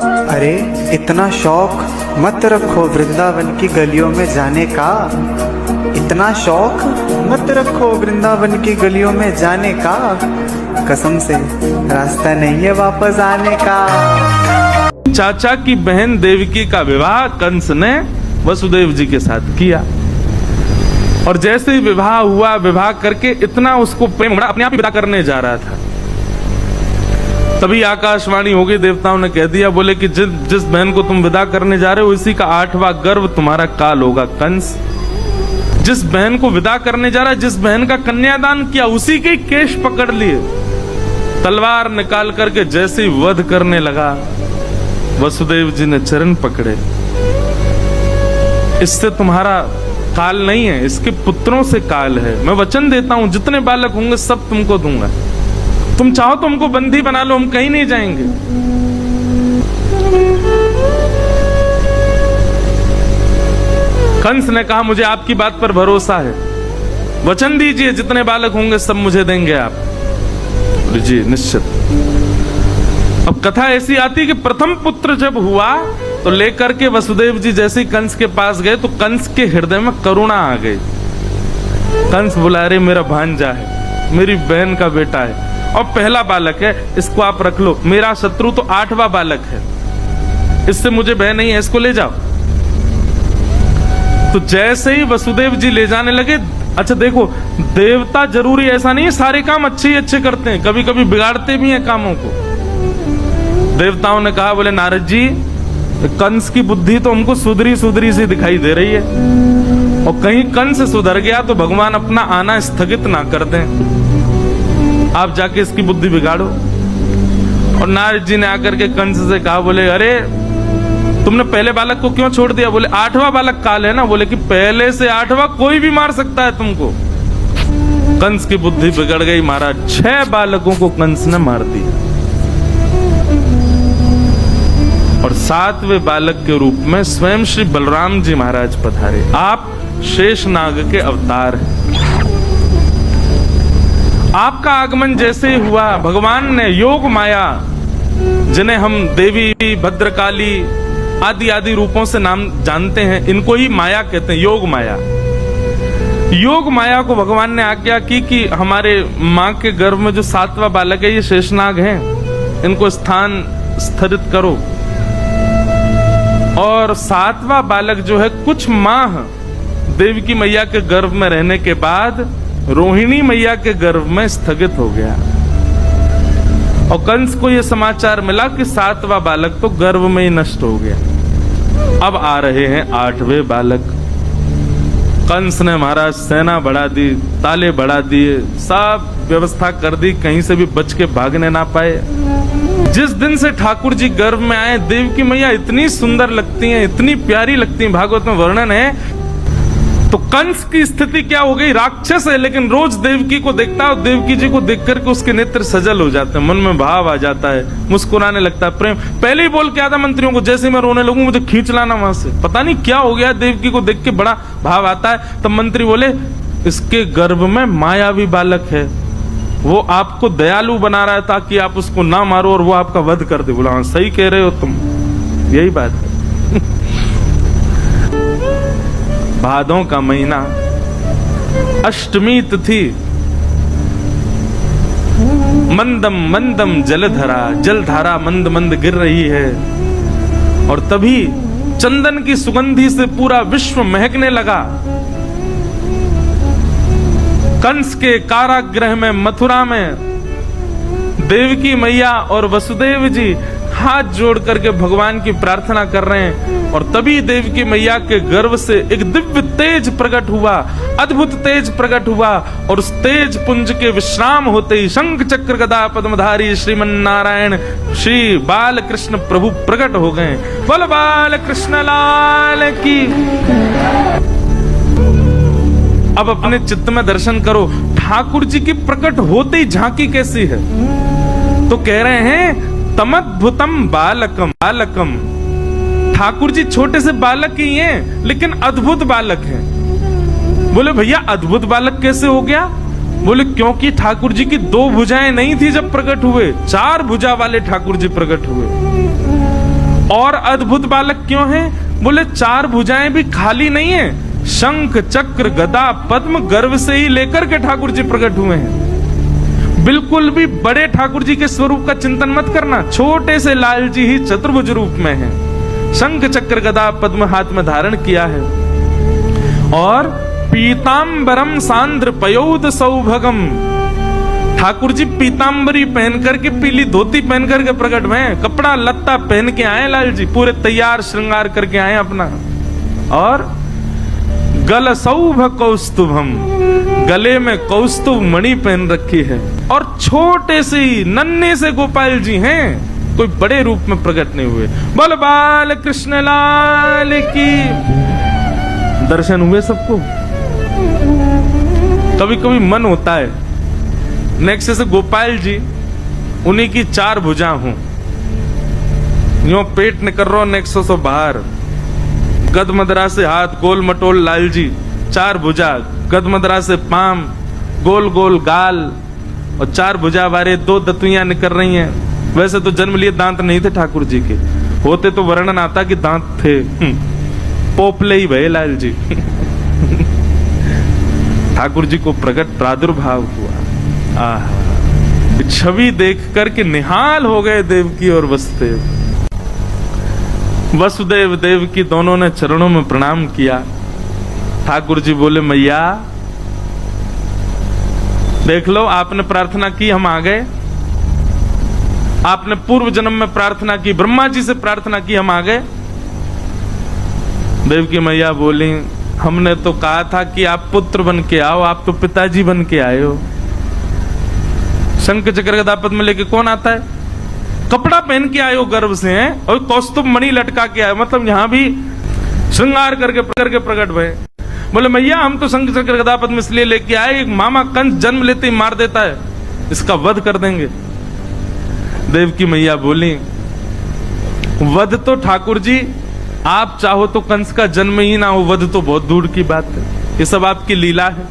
अरे इतना शौक मत रखो वृंदावन की गलियों में जाने का। इतना शौक मत रखो वृंदावन की गलियों में जाने का। कसम से रास्ता नहीं है वापस आने का। चाचा की बहन देवकी का विवाह कंस ने वसुदेव जी के साथ किया और जैसे ही विवाह हुआ, विवाह करके इतना उसको प्रेम अपने आप ही विदा करने जा रहा था, तभी आकाशवाणी हो गई। देवताओं ने कह दिया, बोले कि जिस बहन को तुम विदा करने जा रहे हो इसी का 8वां गर्भ तुम्हारा काल होगा कंस। जिस बहन को विदा करने जा रहा है, जिस बहन का कन्यादान किया, उसी के केश पकड़ लिए, तलवार निकाल करके जैसे ही वध करने लगा, वसुदेव जी ने चरण पकड़े। इससे तुम्हारा काल नहीं है, इसके पुत्रों से काल है। मैं वचन देता हूं जितने बालक होंगे सब तुमको दूंगा। तुम चाहो तो हमको बंदी बना लो, हम कहीं नहीं जाएंगे। कंस ने कहा, मुझे आपकी बात पर भरोसा है, वचन दीजिए जितने बालक होंगे सब मुझे देंगे आप। जी निश्चित। अब कथा ऐसी आती कि प्रथम पुत्र जब हुआ तो लेकर के वसुदेव जी जैसे ही कंस के पास गए तो कंस के हृदय में करुणा आ गई। कंस बुला रहे, मेरा भांजा है, मेरी बहन का बेटा है और पहला बालक है, इसको आप रख लो। मेरा शत्रु तो 8वां बालक है, इससे मुझे भय नहीं है, इसको ले जाओ। तो जैसे ही वसुदेव जी ले जाने लगे, अच्छा देखो, देवता जरूरी ऐसा नहीं है सारे काम अच्छे ही अच्छे करते हैं, कभी कभी बिगाड़ते भी हैं कामों को। देवताओं ने कहा, बोले नारद जी, कंस की बुद्धि तो हमको सुधरी सुधरी सी दिखाई दे रही है, और कहीं कंस सुधर गया तो भगवान अपना आना स्थगित ना कर दें, आप जाके इसकी बुद्धि बिगाड़ो। और नारद जी ने आकर के कंस से कहा, बोले अरे तुमने पहले बालक को क्यों छोड़ दिया? बोले 8वां बालक काल है ना। बोले कि पहले से 8वां कोई भी मार सकता है तुमको। कंस की बुद्धि बिगड़ गई महाराज, 6 बालकों को कंस ने मार दिया और 7वें बालक के रूप में स्वयं श्री बलराम जी महाराज पधारे। आप शेषनाग के अवतार हैं। आपका आगमन जैसे हुआ, भगवान ने योग माया, जिन्हें हम देवी, भद्रकाली आदि आदि रूपों से नाम जानते हैं, इनको ही माया कहते हैं, योग माया। योग माया को भगवान ने आज्ञा की कि हमारे मां के गर्भ में जो 7वां बालक है ये शेषनाग हैं, इनको स्थान स्थिरित करो। और 7वां बालक जो है कुछ माह देवकी मैया के गर्भ में रहने के बाद रोहिणी मैया के गर्भ में स्थगित हो गया और कंस को यह समाचार मिला कि 7वां बालक तो गर्भ में ही नष्ट हो गया। अब आ रहे हैं 8वें बालक। कंस ने महाराज सेना बढ़ा दी, ताले बढ़ा दिए, सब व्यवस्था कर दी, कहीं से भी बच के भागने ना पाए। जिस दिन से ठाकुर जी गर्भ में आए, देवकी मैया इतनी सुंदर लगती हैं, इतनी प्यारी लगती हैं, भागवत में वर्णन है। तो कंस की स्थिति क्या हो गई? राक्षस है लेकिन रोज देवकी को देखता है और देवकी जी को देख करके उसके नेत्र सजल हो जाते हैं, मन में भाव आ जाता है, मुस्कुराने लगता है, प्रेम। पहले ही बोल के आता मंत्रियों को, जैसे मैं रोने लगूं मुझे खींच लाना वहां से। पता नहीं क्या हो गया, देवकी को देख के बड़ा भाव आता है। तब मंत्री बोले, इसके गर्भ में मायावी बालक है, वो आपको दयालु बना रहा है ताकि आप उसको ना मारो और वो आपका वध कर दे। बोला हाँ सही कह रहे हो तुम, यही बात है। भादों का महीना, अष्टमी तिथि, मंदम मंदम जलधरा, जलधारा मंद मंद गिर रही है और तभी चंदन की सुगंधी से पूरा विश्व महकने लगा। कंस के कारागृह में, मथुरा में देवकी मैया और वसुदेव जी हाथ जोड़ करके भगवान की प्रार्थना कर रहे हैं और तभी देवकी मैया के गर्भ से एक दिव्य तेज प्रकट हुआ, अद्भुत तेज प्रकट हुआ और उस तेज पुंज के विश्राम होते ही शंख चक्र गदा पद्मधारी श्रीमन नारायण श्री बाल कृष्ण प्रभु प्रकट हो गए। बोल बाल कृष्ण लाल की। अब अपने चित्त में दर्शन करो, ठाकुर जी की प्रकट होते ही झांकी कैसी है। तो कह रहे हैं तमद्भुतम बालकम, बालकम। ठाकुर जी छोटे से बालक ही हैं लेकिन अद्भुत बालक हैं। बोले भैया अद्भुत बालक कैसे हो गया? बोले क्योंकि ठाकुर जी की 2 भुजाएं नहीं थी जब प्रकट हुए, 4 भुजा वाले ठाकुर जी प्रकट हुए। और अद्भुत बालक क्यों है? बोले चार भुजाएं भी खाली नहीं है, शंख चक्र गदा पद्म गर्भ से ही लेकर के ठाकुर जी प्रकट हुए हैं। बिल्कुल भी बड़े ठाकुर जी के स्वरूप का चिंतन मत करना, छोटे से लाल जी ही चतुर्भुज रूप में है। शंख चक्र गदा पद्म हाथ में धारण किया है और पीतांबरम सांद्र पयोद सौभगम, ठाकुर जी पीतांबरी पहन करके, पीली धोती पहन करके प्रकट हुए, कपड़ा लत्ता पहन के आए लाल जी, पूरे तैयार श्रृंगार करके आए अपना। और गल सौभ कौस्तुभम, गले में कौस्तुभ मणि पहन रखी है। और छोटे से ही नन्हे से गोपाल जी हैं, कोई बड़े रूप में प्रकट नहीं हुए। बोल बाल कृष्ण लाल की। दर्शन हुए सबको? कभी कभी मन होता है नेक्स्ट से गोपाल जी उन्हीं की चार भुजा हूं, यो पेट निकल रहा नेक्स्ट से बाहर, गद मदरा से हाथ गोल मटोल लाल जी, चार भुजा, गद मदरा से पाम, गोल गोल गाल और चार भुजा वाले दो दतुइयां निकल रही हैं। वैसे तो जन्म लिए दांत नहीं थे ठाकुर जी के, होते तो वर्णन आता कि दांत थे, पोपले ही भये लाल जी। ठाकुर जी को प्रकट प्रादुर्भाव हुआ। छवि देख करके निहाल हो गए देवकी और वसुदेव। वसुदेव देवकी दोनों ने चरणों में प्रणाम किया। ठाकुर जी बोले मैया देख लो, आपने प्रार्थना की, हम आ गए। आपने पूर्व जन्म में प्रार्थना की, ब्रह्मा जी से प्रार्थना की, हम आ गए। देवकी मैया बोली हमने तो कहा था कि आप पुत्र बन के आओ, आप तो पिताजी बन के आए हो। शंख चक्र गदा पद्म में लेके कौन आता है? कपड़ा पहन के आए हो गर्भ से हैं, और कौस्तुभ मणि लटका के आए, मतलब यहां भी श्रृंगार करके प्रकट हुए। बोले मैया हम तो शंख चक्र गदा पद्म इसलिए लेके आए, एक मामा कंस जन्म लेते ही मार देता है, इसका वध कर देंगे। देवकी मैया बोली वध तो ठाकुर जी आप चाहो तो कंस का जन्म ही ना हो, वध तो बहुत दूर की बात है, ये सब आपकी लीला है।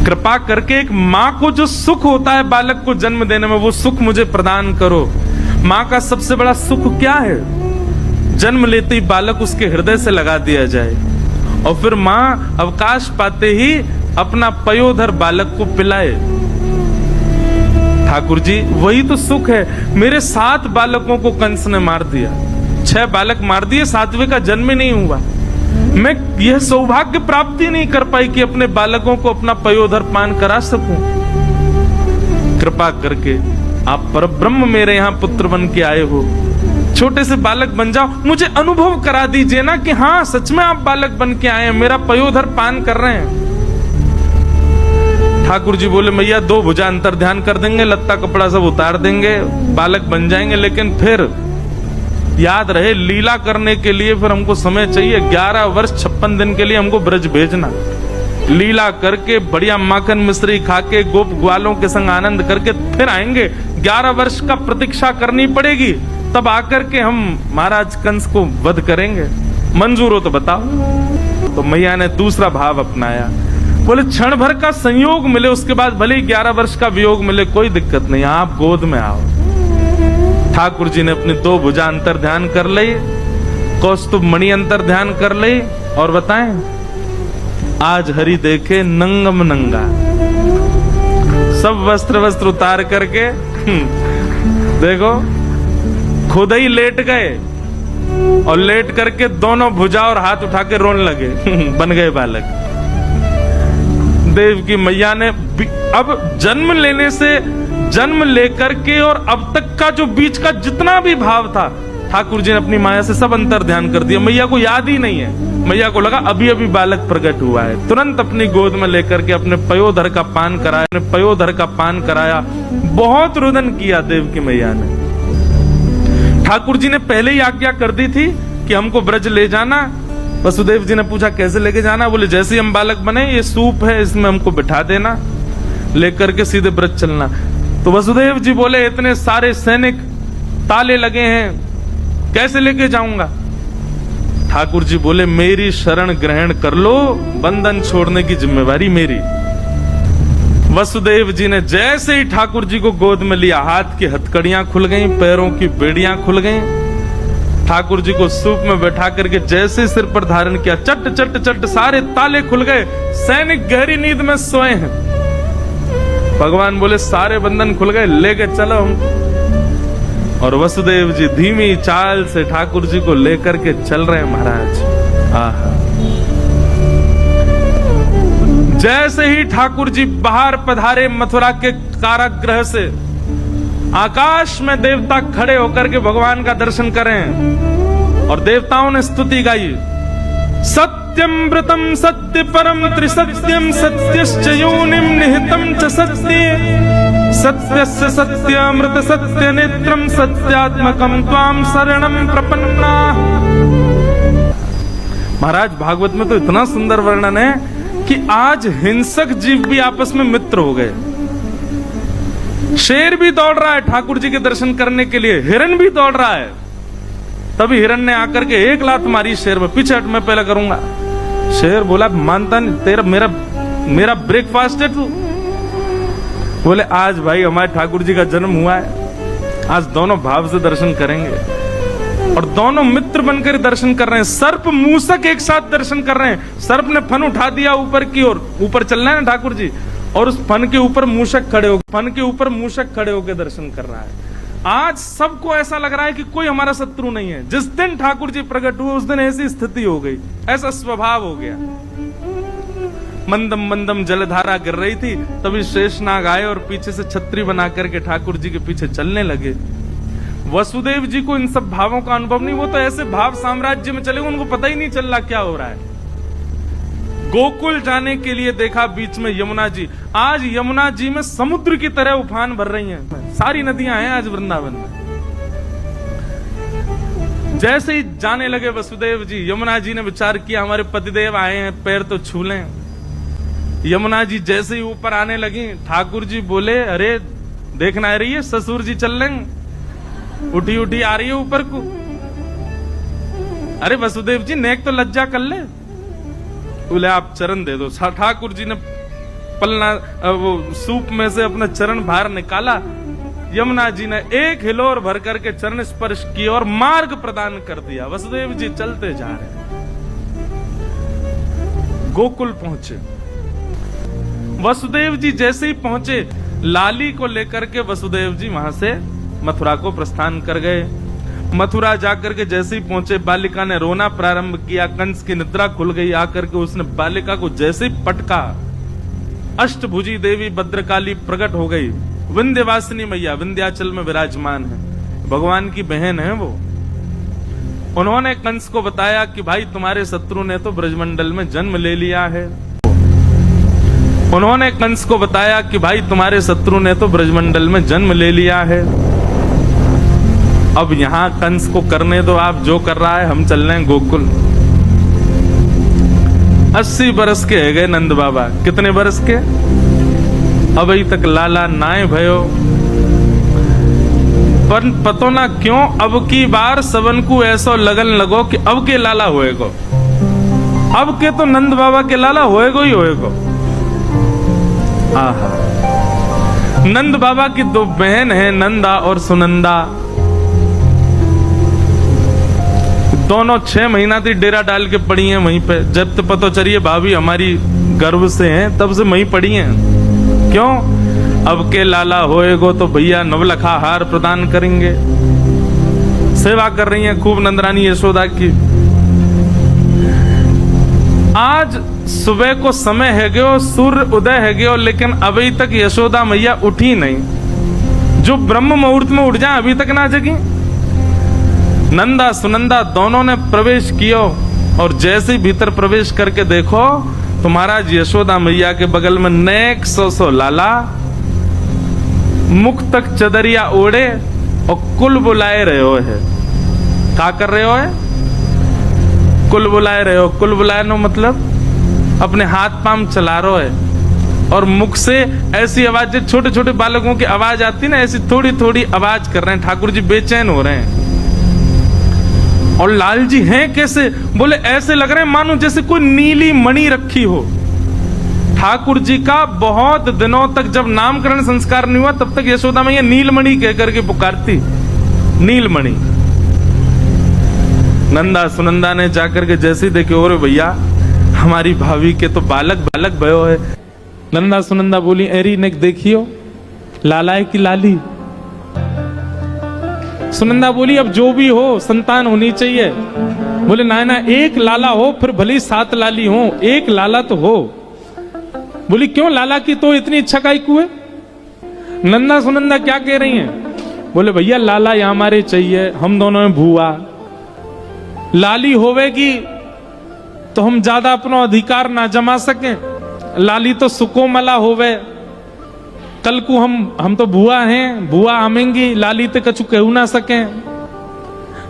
कृपा करके एक माँ को जो सुख होता है बालक को जन्म देने में, वो सुख मुझे प्रदान करो। माँ का सबसे बड़ा सुख क्या है? जन्म लेते ही बालक उसके हृदय से लगा दिया जाए और फिर माँ अवकाश पाते ही अपना पयोधर बालक को पिलाए। ठाकुर जी वही तो सुख है। मेरे 7 बालकों को कंस ने मार दिया, 6 बालक मार दिए, 7वें का जन्म ही नहीं हुआ। मैं यह सौभाग्य प्राप्ति नहीं कर पाई कि अपने बालकों को अपना पयोधर पान करा सकूं। कृपा करके आप परब्रह्म मेरे यहाँ पुत्र बन के आए हो, छोटे से बालक बन जाओ, मुझे अनुभव करा दीजिए ना कि हाँ सच में आप बालक बन के आए हैं, मेरा पयोधर पान कर रहे हैं। ठाकुर जी बोले मैया 2 भुजा अंतर ध्यान कर देंगे, लत्ता कपड़ा सब उतार देंगे, बालक बन जाएंगे, लेकिन फिर याद रहे लीला करने के लिए फिर हमको समय चाहिए। 11 वर्ष 56 दिन के लिए हमको ब्रज भेजना, लीला करके बढ़िया माखन मिश्री खा के गोप ग्वालों के संग आनंद करके फिर आएंगे। 11 वर्ष का प्रतीक्षा करनी पड़ेगी, तब आकर के हम महाराज कंस को वध करेंगे। मंजूर हो तो बताओ। तो मैया ने दूसरा भाव अपनाया, बोले क्षण भर का संयोग मिले, उसके बाद भले ही 11 वर्ष का वियोग मिले, कोई दिक्कत नहीं, आप गोद में आओ। ठाकुर जी ने अपनी 2 भुजा अंतर ध्यान कर ली, कौस्तुभ मणि अंतर ध्यान कर ली, और बताएं आज हरि देखे नंगम नंगा, सब वस्त्र उतार करके देखो खुद ही लेट गए और लेट करके दोनों भुजा और हाथ उठा के रोने लगे। बन गए बालक। देव की मैया ने अब जन्म लेकर के और अब तक का जो बीच का जितना भी भाव था, ठाकुर जी ने अपनी माया से सब अंतर ध्यान कर दिया। मैया को याद ही नहीं है। मैया को लगा अभी अभी बालक प्रकट हुआ है, तुरंत अपनी गोद में लेकर के अपने पयोधर का पान कराया। बहुत रुदन किया देव की मैया ने। ठाकुर जी ने पहले ही आज्ञा कर दी थी कि हमको ब्रज ले जाना। वसुदेव जी ने पूछा कैसे लेके जाना? बोले जैसे ही हम बालक बने, ये सूप है, इसमें हमको बिठा देना, लेकर के सीधे ब्रज चलना। तो वसुदेव जी बोले इतने सारे सैनिक, ताले लगे हैं, कैसे लेके जाऊंगा? ठाकुर जी बोले मेरी शरण ग्रहण कर लो, बंधन छोड़ने की जिम्मेवारी मेरी। वसुदेव जी ने जैसे ही ठाकुर जी को गोद में लिया, हाथ की हथकड़ियां खुल गईं, पैरों की बेड़ियां खुल गईं। ठाकुर जी को सूप में बैठा करके जैसे सिर पर धारण किया, चट चट चट सारे ताले खुल गए। सैनिक गहरी नींद में सोए हैं। भगवान बोले सारे बंधन खुल गए, लेके चलो हम। और वसुदेव जी धीमी चाल से ठाकुर जी को लेकर के चल रहे हैं महाराज। आहा। जैसे ही ठाकुर जी बाहर पधारे मथुरा के कारागृह से, आकाश में देवता खड़े होकर के भगवान का दर्शन करें और देवताओं ने स्तुति गाई। सत्यमृतम सत्य परम त्रिसत्यम सत्यश्च योनिम निहितम च सत्ये सत्यस्य सत्यामृत सत्य नेत्रम सत्यात्मकम त्वाम शरणम प्रपन्ना। महाराज भागवत में तो इतना सुंदर वर्णन है कि आज हिंसक जीव भी आपस में मित्र हो गए। शेर भी दौड़ रहा है ठाकुर जी के दर्शन करने के लिए, हिरन भी दौड़ रहा है। तभी हिरन ने आकर के एक लात मारी शेर में, पीछे हट मैं पहले करूंगा। शेर बोला मानता नहीं, तेरा मेरा ब्रेकफास्ट है तू। बोले आज भाई हमारे ठाकुर जी का जन्म हुआ है, आज दोनों भाव से दर्शन करेंगे। और दोनों मित्र बनकर दर्शन कर रहे हैं। सर्प मूसक एक साथ दर्शन कर रहे हैं। सर्प ने फन उठा दिया ऊपर की ओर, ऊपर चल रहे हैं ना ठाकुर जी, और उस फन के ऊपर मूषक खड़े होकर दर्शन कर रहा है। आज सबको ऐसा लग रहा है कि कोई हमारा शत्रु नहीं है। जिस दिन ठाकुर जी प्रकट हुए उस दिन ऐसी स्थिति हो गई, ऐसा स्वभाव हो गया। मंदम मंदम जलधारा गिर रही थी, तभी शेषनाग आए और पीछे से छतरी बना करके ठाकुर जी के पीछे चलने लगे। वसुदेव जी को इन सब भावों का अनुभव नहीं, वो तो ऐसे भाव साम्राज्य में चले, उनको पता ही नहीं चल रहा क्या हो रहा है। गोकुल जाने के लिए देखा बीच में यमुना जी। आज यमुना जी में समुद्र की तरह उफान भर रही हैं। सारी नदियां हैं आज वृंदावन में। जैसे ही जाने लगे वसुदेव जी, यमुना जी ने विचार किया हमारे पतिदेव आए हैं, पैर तो छू लें। यमुना जी जैसे ही ऊपर आने लगी, ठाकुर जी बोले अरे देखना आ रही है ससुर जी चल लेंगे, उठी उठी आ रही है ऊपर को। अरे वसुदेव जी नेक तो लज्जा कर ले। बोले आप चरण दे दो। ठाकुर जी ने पलना वो सूप में से अपना चरण बाहर निकाला। यमुना जी ने एक हिलोर भर करके चरण स्पर्श किया और मार्ग प्रदान कर दिया। वसुदेव जी चलते जा रहे, गोकुल पहुंचे। वसुदेव जी जैसे ही पहुंचे, लाली को लेकर के वसुदेव जी वहां से मथुरा को प्रस्थान कर गए। मथुरा जाकर के जैसे ही पहुंचे, बालिका ने रोना प्रारंभ किया। कंस की निद्रा खुल गई। आकर के उसने बालिका को जैसे ही पटका, अष्टभुजी देवी भद्रकाली प्रकट हो गई। विंध्यवासिनी मैया विंध्याचल में विराजमान है, भगवान की बहन है वो। उन्होंने कंस को बताया कि भाई तुम्हारे शत्रु ने तो ब्रजमंडल में जन्म ले लिया है। उन्होंने कंस को बताया कि भाई तुम्हारे शत्रु ने तो ब्रजमंडल में जन्म ले लिया है। अब यहां कंस को करने दो, आप जो कर रहा है, हम चल रहे हैं गोकुल। 80 बरस के है गए नंद बाबा। कितने बरस के? अभी तक लाला नाय भयो। पर पतो ना क्यों अब की बार सबन को ऐसा लगन लगो कि अब के लाला होएगो। अब के तो नंद बाबा के लाला होएगो ही होएगो। आहा, नंद बाबा की दो बहन है, नंदा और सुनंदा। दोनों 6 महीना थी डेरा डाल के पड़ी हैं वहीं पे। जब तो पता चलिए भाभी हमारी गर्भ से हैं, तब से वहीं पड़ी हैं। क्यों? अब के लाला होएगो तो भैया नवलखा हार प्रदान करेंगे। सेवा कर रही हैं खूब नंदरानी यशोदा की। आज सुबह को समय है गयो, सूर्य उदय है गयो, लेकिन अभी तक यशोदा मैया उठी नहीं। जो ब्रह्म मुहूर्त में उठ जाए अभी तक ना जगी। नंदा सुनंदा दोनों ने प्रवेश कियो, और जैसे ही भीतर प्रवेश करके देखो तो महाराज यशोदा मैया के बगल में नेक 100 लाला, मुख तक चदरिया ओढ़े और कुल बुलाए रहे हो है। क्या कर रहे हो है? कुल बुलाए रहे हो। कुल बुलाए नो मतलब अपने हाथ पांव चला रहे हो है, और मुख से ऐसी आवाज, छोटे छोटे बालकों की आवाज आती ना, ऐसी थोड़ी थोड़ी आवाज कर रहे हैं। ठाकुर जी बेचैन हो रहे हैं। और लाल जी हैं कैसे? बोले ऐसे लग रहे हैं मानो जैसे कोई नीली मणि रखी हो। ठाकुर जी का बहुत दिनों तक, जब नामकरण संस्कार नहीं हुआ तब तक यशोदा मैया नीलमणि कह करके पुकारती, नीलमणि। नंदा सुनंदा ने जाकर के जैसे देखे, और भैया हमारी भाभी के तो बालक बालक भयो है। नंदा सुनंदा बोली, एरी ने देखियो लालाए की लाली। सुनंदा बोली, अब जो भी हो संतान होनी चाहिए। बोले ना ना, एक लाला हो फिर भली 7 लाली हो, एक लाला तो हो। बोली क्यों, लाला की तो इतनी इच्छा काई को है? नंदा सुनंदा क्या कह रही हैं? बोले भैया लाला यहाँ हमारे चाहिए, हम दोनों में भूआ। लाली होवेगी तो हम ज्यादा अपना अधिकार ना जमा सके, लाली तो सुकोमला होवे। कल को हम तो भुआ हैं, भुआ आमेंगी, लाली ते कछु कहू ना सके।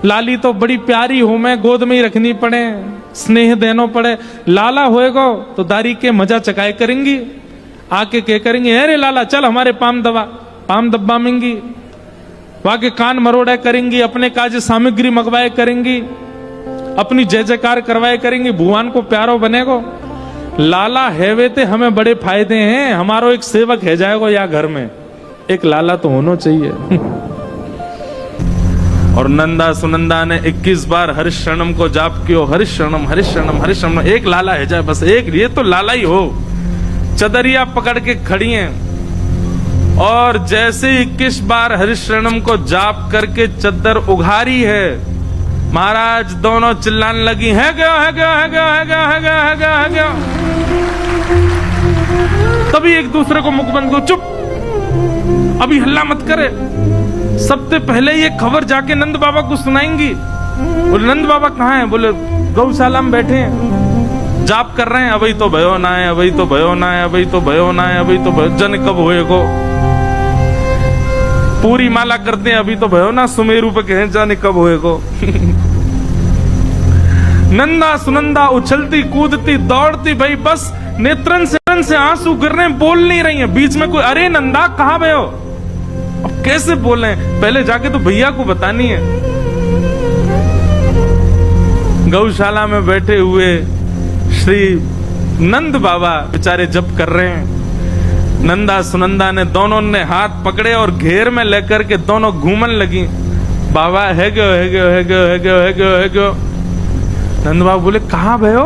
लाली तो बड़ी प्यारी हो, मैं गोद में ही रखनी पड़े, स्नेह देनो पड़े। लाला होएगो तो दारी के मजा चकाए करेंगी, आके कह करेंगे अरे लाला चल हमारे पाम दब्बा मेंगी, वहां के कान मरोड़े करेंगी, अपने काज सामग्री मंगवाए करेंगी, अपनी जय जयकार करवाए करेंगी, भगवान को प्यारो बनेगो। लाला हैवे ते हमें बड़े फायदे हैं, हमारो एक सेवक है जाएगो या घर में, एक लाला तो होना चाहिए। और नंदा सुनंदा ने 21 बार हरिशरणम को जाप कियो, हरिशरणम हरिशरणम हरिशरणम, एक लाला है जाए बस, एक ये तो लाला ही हो। चदरिया पकड़ के खड़ी हैं और जैसे 21 बार हरिशरणम को जाप करके चद्दर उघारी है, महाराज दोनों चिल्लाने लगी, है गया है गया है गया है गया है गया है गया है गया। तभी एक दूसरे को मुख बंद को, चुप अभी हल्ला मत करे, सबसे पहले ये खबर जाके नंद बाबा को सुनाएंगी। बोले नंद बाबा कहाँ हैं? बोले गौशाला में बैठे हैं, जाप कर रहे हैं। अभी तो भयो ना है, अभी तो भयो ना है, अभी तो भयो ना है, अभी तो भयो, जन कब होएगो, पूरी माला करते हैं, अभी तो भयो ना, सुमेरु पे कहें जाने कब होएगो। नंदा सुनंदा उछलती कूदती दौड़ती, भाई बस नेत्रन से आंसू गिर रहे हैं, बोल नहीं रही है। बीच में कोई, अरे नंदा कहाँ भयो, अब कैसे बोले, पहले जाके तो भैया को बतानी है। गौशाला में बैठे हुए श्री नंद बाबा बेचारे जप कर रहे हैं। नंदा सुनंदा ने दोनों ने हाथ पकड़े और घेर में लेकर के दोनों घूमन लगी। बाबा है गयो है गयो है गयो है गयो है गयो है गयो। नंद बाबा बोले कहाँ भयो?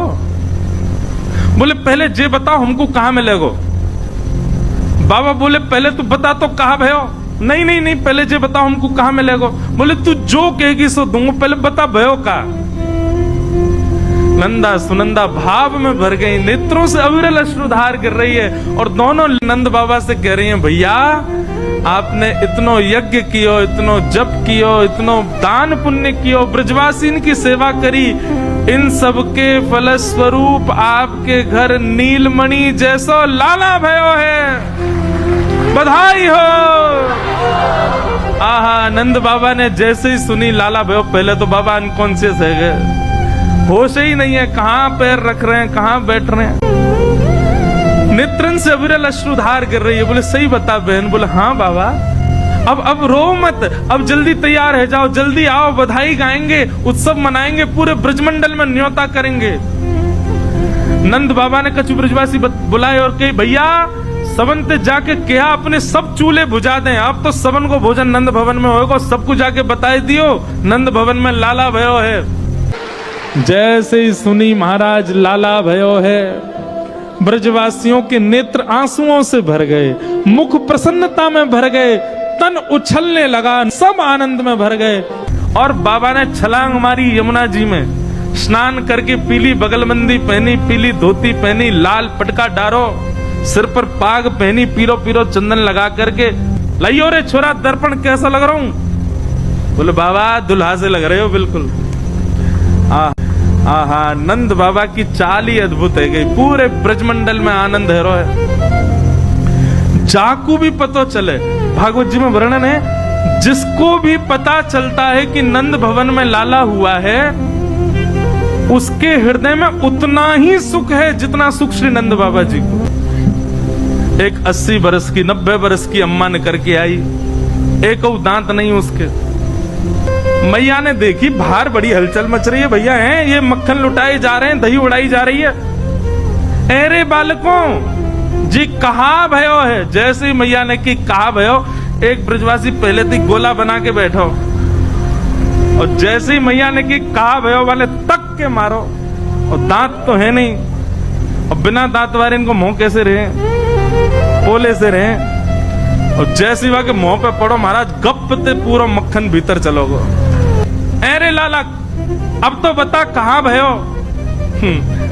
बोले पहले जे बताओ हमको कहाँ मिलेगो। बाबा बोले पहले तू बता तो कहाँ भयो। नहीं नहीं नहीं, पहले जे बताओ हमको कहाँ मिलेगो। बोले तू जो कहेगी सो दूंगा, पहले बता भयो का। नंदा सुनंदा भाव में भर गई, नेत्रों से अविरल अश्रुधार गिर रही है और दोनों नंद बाबा से कह रही हैं, भैया आपने इतनो यज्ञ कियो, इतनो जप कियो, इतनो दान पुण्य कियो, ब्रजवासीन की सेवा करी, इन सब के फलस्वरूप आपके घर नीलमणि जैसो लाला भयो है, बधाई हो। आहा, नंद बाबा ने जैसे ही सुनी लाला भयो, पहले तो बाबा अनकॉन्शियस है गए, होश ही नहीं है, कहां पैर रख रहे हैं, कहां बैठ रहे हैं। नेत्रन से अविरल अश्रुधार गिर रही है। बोले सही बता बहन। बोले हाँ बाबा, अब रो मत, अब जल्दी तैयार है जाओ, जल्दी आओ, बधाई गाएंगे, उत्सव मनाएंगे, पूरे ब्रजमंडल में न्योता करेंगे। नंद बाबा ने कछु ब्रजवासी बुलाए और कही, भैया सवन ते जाके क्या अपने सब चूल्हे बुझा दें, अब तो सवन को भोजन नंद भवन में होगा, सबको जाके बताए दियो नंद भवन में लाला भयो है। जैसे ही सुनी महाराज लाला भयो है, ब्रजवासियों के नेत्र आंसुओं से भर गए, मुख प्रसन्नता में भर गए, तन उछलने लगा, सब आनंद में भर गए। और बाबा ने छलांग मारी यमुना जी में, स्नान करके पीली बगलबंदी पहनी, पीली धोती पहनी, लाल पटका डारो, सिर पर पाग पहनी, पीरो पीरो चंदन लगा करके, लाइयो रे छोरा दर्पण कैसा लग रहा हूं। बोले बाबा दुल्हा से लग रहे हो बिल्कुल। आहा, नंद बाबा की चाल ही अद्भुत है गई, पूरे ब्रजमंडल में आनंद है रो है। जाकू भी पता चले, भागवत जी में वर्णन है, जिसको भी पता चलता है कि नंद भवन में लाला हुआ है, उसके हृदय में उतना ही सुख है जितना सुख श्री नंद बाबा जी को। एक 80 बरस की 90 बरस की अम्मा ने करके आई, एक दांत नहीं उसके। मैया ने देखी बाहर बड़ी हलचल मच रही है, भैया हैं ये मक्खन लुटाए जा रहे हैं, दही उड़ाई जा रही है। अरे बालकों जी कहा भयो है। जैसे ही मैया ने की कहा भयो, एक ब्रजवासी पहले थी गोला बना के बैठो, और जैसे ही मैया ने की कहा भयो वाले तक के मारो, और दांत तो है नहीं, और बिना दांत वाले इनको मुंह कैसे रहे, पोले से रहे। और जैसे ही के मुंह पे पड़ो महाराज, गप ते पूरा मक्खन भीतर चलोगो। अरे लाला अब तो बता कहाँ भयो।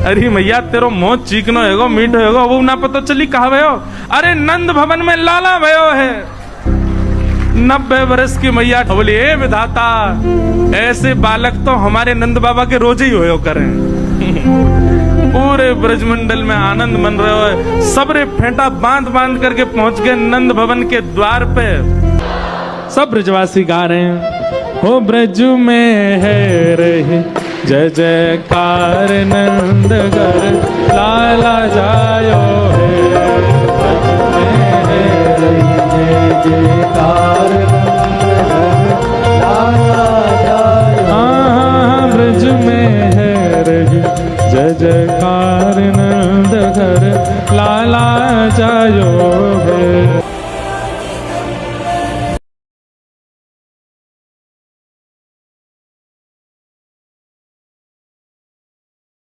अरे मैया तेरो मुंह चीकनो हैगो, मीठ हैगो, वो ना पता चली कहाँ भयो। अरे नंद भवन में लाला भयो है। 90 वर्ष की मैया बोली, ए विधाता, ऐसे बालक तो हमारे नंद बाबा के रोज ही होयो करें। पूरे ब्रजमंडल में आनंद मन रहे हो। सबरे फेंटा बांध बांध करके पहुंच गए नंद भवन के द्वार पे। सब ब्रजवासी गा रहे हैं, हो ब्रज में है रहे जय जयकार नंद घर लाला जायो है। ब्रज में है रही जय जयकार नंद घर लाला जायो। हाँ ब्रज में है रही जय जयकार नंद घर लाला जायो